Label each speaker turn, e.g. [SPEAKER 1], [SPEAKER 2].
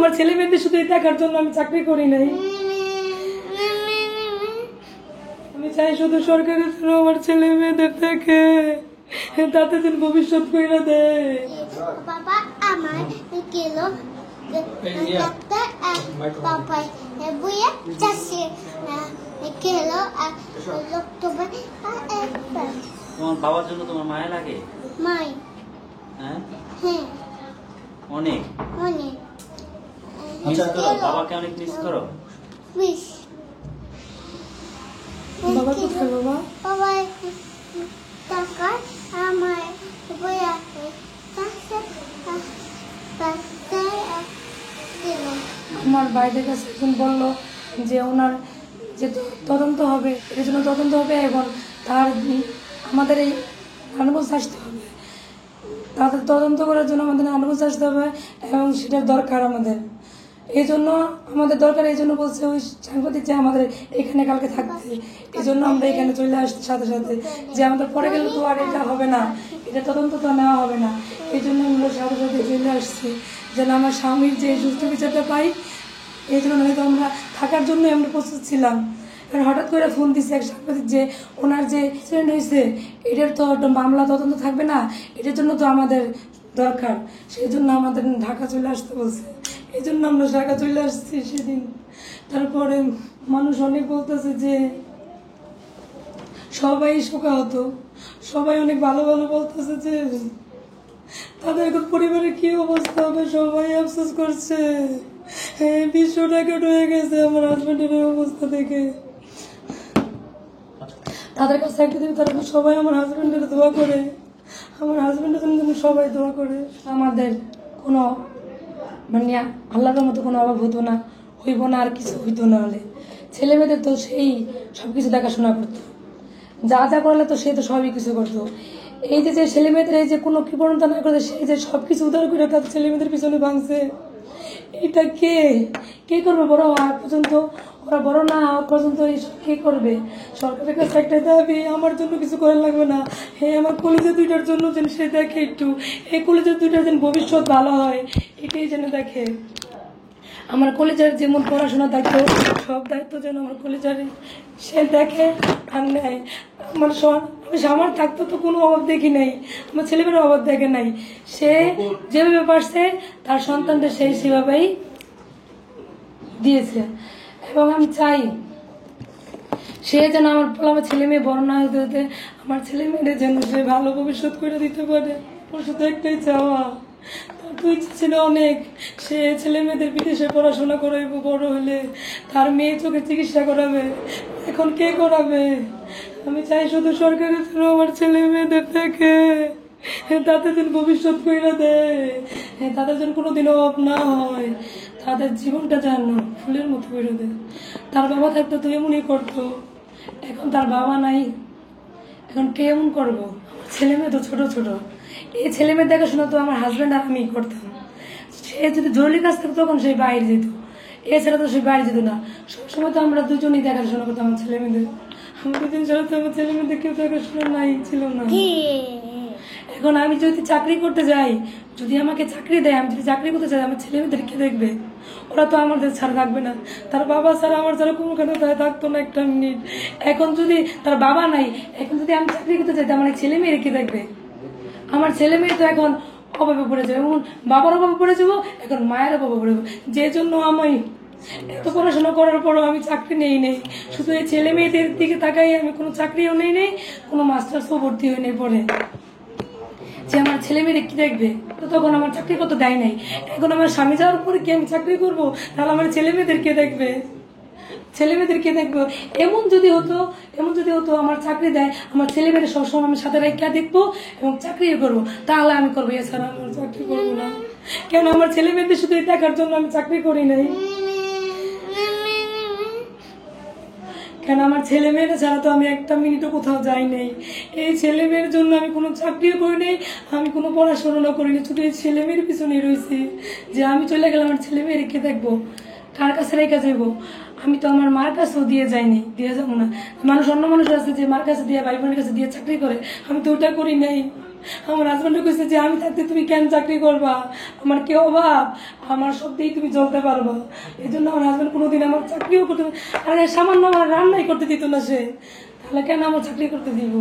[SPEAKER 1] আমার ছেলে মেয়েদের শুধু দেখার জন্য আমি চাকরি করি নাই। আমি চাই শুধু সরকারের জন্য আমার ছেলে মেয়েদের থেকে তাতে যেন ভবিষ্যৎ করে দেয়।
[SPEAKER 2] বাবা আমার কিলো পাপা বুয়া চাষে কিলো
[SPEAKER 3] তোমার বাবার জন্য তোমার মায়া লাগে?
[SPEAKER 2] মাই
[SPEAKER 3] হ্যাঁ
[SPEAKER 2] হ্যাঁ
[SPEAKER 3] অনেক
[SPEAKER 2] অনেক
[SPEAKER 3] মিস করো, বাবাকে অনেক মিস করো।
[SPEAKER 2] মিস
[SPEAKER 1] বাবা কোথায় বাবা?
[SPEAKER 2] বাবা টাকা আমার বুয়া চাষে
[SPEAKER 1] আমার বাইরের কাছে একজন বললো যে ওনার যে তদন্ত হবে, এর জন্য তদন্ত হবে এবং তার আমাদের এই নারায়ণগঞ্জ আসতে হবে, তাদের তদন্ত করার জন্য আমাদের নারায়ণগঞ্জ আসতে হবে এবং সেটার দরকার আমাদের। এই জন্য আমাদের দরকার, এই জন্য বলছে ওই সাংবাদিক যে আমাদের এখানে কালকে থাকতে, এই জন্য আমরা এখানে চলে আসছি সাথে সাথে, যে আমাদের পরে গেলে তো আর এটা হবে না, এটা তদন্ত তো নেওয়া হবে না। এই জন্য আমরা সাথে সাথে চলে আসছি যেন আমার স্বামীর যে সুস্থ বিচারটা পাই। এই জন্য নয়তো আমরা থাকার জন্য আমরা প্রস্তুত ছিলাম। আর হঠাৎ করে ফোন দিচ্ছে এক সাংবাদিক যে ওনার যে অ্যাক্সিডেন্ট হয়েছে এটার তো মামলা তদন্ত থাকবে না, এটার জন্য তো আমাদের দরকার, সেই জন্য আমাদের ঢাকা চলে আসতে বলছে। এই জন্য আমরা ঢাকা চলে আসছি সেদিন। তারপরে মানুষ অনেক বলতেছে যে সবাই শোকাহত, সবাই অনেক ভালো ভালো বলতেছে যে তাদের এখন পরিবারের কি অবস্থা হবে, সবাই আফসোস করছে। বিশ্ব টাকাট হয়ে গেছে আমার হাজবেন্ডের অবস্থা থেকে। তাদের কাছে একটা দিন তারা সবাই আমার হাজবেন্ডের দোয়া করে, আমার হাজবেন্ডের জন্য সবাই দোয়া করে। আমাদের কোনো মানে আল্লাহর মতো কোনো অভাব হতো না, হইব না, আর কিছু হইতো না। হলে ছেলে মেয়েদের তো সেই সব কিছু দেখাশোনা করতো, যা যা করলে তো সে তো সবই কিছু করতো। এই যে ছেলে মেয়েদের এই যে কোনো কৃপণতা না করে সেই যে সব কিছু উদ্ধার করে তাদের ছেলে মেয়েদের পিছনে ভাঙছে, এটা কে কে করবে? বড় হওয়া পর্যন্ত, ওরা বড় না হওয়া পর্যন্ত এইসব কে করবে? সরকারের কাছে একটা দাবি, আমার জন্য কিছু করার লাগবে না, হে আমার কলেজের দুইটার জন্য যেন সে দেখে একটু, এই কলেজের দুইটার যেন ভবিষ্যৎ ভালো হয় এটাই যেন দেখে। আমার কলেজের যেমন পড়াশোনার দায়িত্ব, সব দায়িত্ব যেন আমার কলেজের সে দেখে আর নেয়। আমার আমার থাকতে তো কোনো অভাব দেখি নাই, আমার ছেলেমেয়ের অভাব দেখে নাই। সে যেভাবে পারছে তার সন্তানদের সেই সেভাবেই দিয়েছে। এবং আমি চাই সে যেন আমার ছেলে মেয়ে বড় না হতে হতে আমার ছেলে মেয়েদের যেন সে ভালো ভবিষ্যৎ করে দিতে পারে। ওর শুধু একটাই চাওয়া, তার তো ইচ্ছে ছিল অনেক, সে ছেলে মেয়েদের বিদেশে পড়াশোনা করাইব, বড় হলে তার মেয়ে চোখে চিকিৎসা করাবে, এখন কে করাবে? আমি চাই শুধু সরকারের জন্য আমার ছেলে মেয়েদের থেকে তাদের যেন ভবিষ্যৎ করে দেয়, তাদের যেন কোনোদিনও অভাব না হয়, তাদের জীবনটা যেন ফুলের মতো করে দেয়। তার বাবা থাকতো তো এমনই করতো, এখন তার বাবা নাই, এখন কে এমন করবো? ছেলে মেয়ে তো ছোট ছোট, এই ছেলে মেয়ের দেখাশোনা তো আমার হাজব্যান্ড আর আমি করতাম। সে যদি জরুরি কাজ থাকতো তখন সেই বাইরে যেত, এছাড়া তো সে বাইরে যেত না। সবসময় তো আমরা দুজনেই দেখাশোনা করতাম আমার ছেলে মেয়েদের। আমার দুজন ছাড়া তো আমার ছেলে মেয়েদের কেউ দেখাশোনা নাই, ছিল না। এখন আমি যদি চাকরি করতে যাই, যদি আমাকে চাকরি দেয়, আমি যদি চাকরি করতে চাই, আমার ছেলে মেয়েদের কে দেখবে? ওরা তো আমাদের ছাড়া থাকবে না, তার বাবা ছাড়া আমার ছাড়া কোনোখানে থাকতো না একটা মিনিট। এখন যদি তার বাবা নাই, এখন যদি আমি চাকরি করতে চাই, আমার ছেলে মেয়ের কে দেখবে? আমার ছেলে মেয়ে তো এখন অভাবে পড়ে যাবে, এবং বাবার অভাবে পড়ে যাবো, এখন মায়ের অভাবে পড়ে যাবো। যে জন্য আমি এত পড়াশোনা করার পরও আমি চাকরি নেই, শুধু এই ছেলে মেয়েদের দিকে তাকাই, আমি কোনো চাকরিও নেই, কোনো মাস্টার্সও ভর্তি হই নাই। পরে যে আমার ছেলে মেয়েদের কি দেখবে? তো তখন আমার চাকরি কত দেয় নাই, এখন আমার স্বামী যাওয়ার পরে কি আমি চাকরি করবো? তাহলে আমার ছেলে মেয়েদের কে দেখবে? ছেলে মেয়েদের কে দেখবো? এমন যদি হতো আমার চাকরি দেয়, আমার ছেলে মেয়েদের সবসময় আমি সাথে রেখে দেখবো এবং চাকরিও করবো, তাহলে আমি করবো, এছাড়া আমার চাকরি করবো না। কেন আমার ছেলে মেয়েদের শুধু দেখার জন্য আমি চাকরি করি নাই? কেন আমার ছেলে মেয়েরা ছাড়া তো আমি একটা মিনিটও কোথাও যাই নাই। এই ছেলে মেয়ের জন্য আমি কোনো চাকরিও করি নাই, আমি কোনো পড়াশোনা করিনি, শুধু এই ছেলে মেয়ের পিছনেই রয়েছি যে আমি চলে গেলে আমার ছেলে মেয়ের কে দেখবো? কার কাছে রেখে যাবো? আমি তো আমার মার কাছেও দিয়ে যাইনি, দিয়ে যাবো না। মানুষ, অন্য মানুষ আছে যে মার কাছে দিয়ে, ভাই বোনের কাছে দিয়ে চাকরি করে, আমি তো ওটা করি নাই। আমার হাজব্যান্ডও কইছে যে আমি থাকতে তুমি কেন চাকরি করবা, আমার কি অভাব, আমার সব দিয়েই তুমি চলতে পারবা। এই জন্য আমার হাজব্যান্ড কোনোদিন আমার চাকরিও করতে, আরে সামান্য আমার রান্নাই করতে দিত না সে, তাহলে কেন আমার চাকরি করতে দিব?